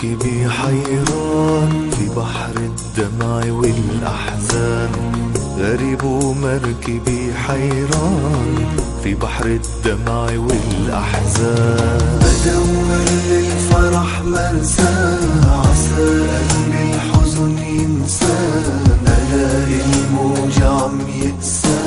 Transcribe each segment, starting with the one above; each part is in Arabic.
مركبي حيران في بحر الدمع والأحزان. غريب ومركبي حيران في بحر الدمع والأحزان. بدور للفرح مرسى عسى قلبي الحزن ينسى. ألاقي الموج عم يتسى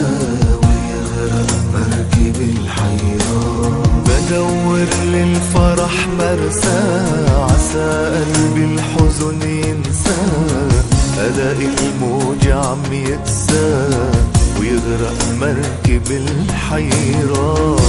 ويغرق مركبي الحيران. بدور للفرح مرسى عسى قلبي الحزن ينسى. ألاقي الموج عم يتسى ويغرق مركب الحيران.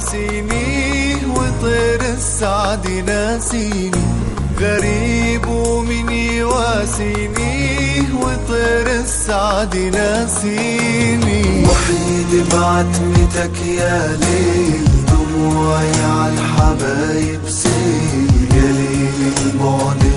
ناسيني وطير السعد ناسيني. غريب ومن يواسيني وطير السعد ناسيني. وحيد بعتمتك يا ليل دموعي عالحبايب سيل. يا ليل البعد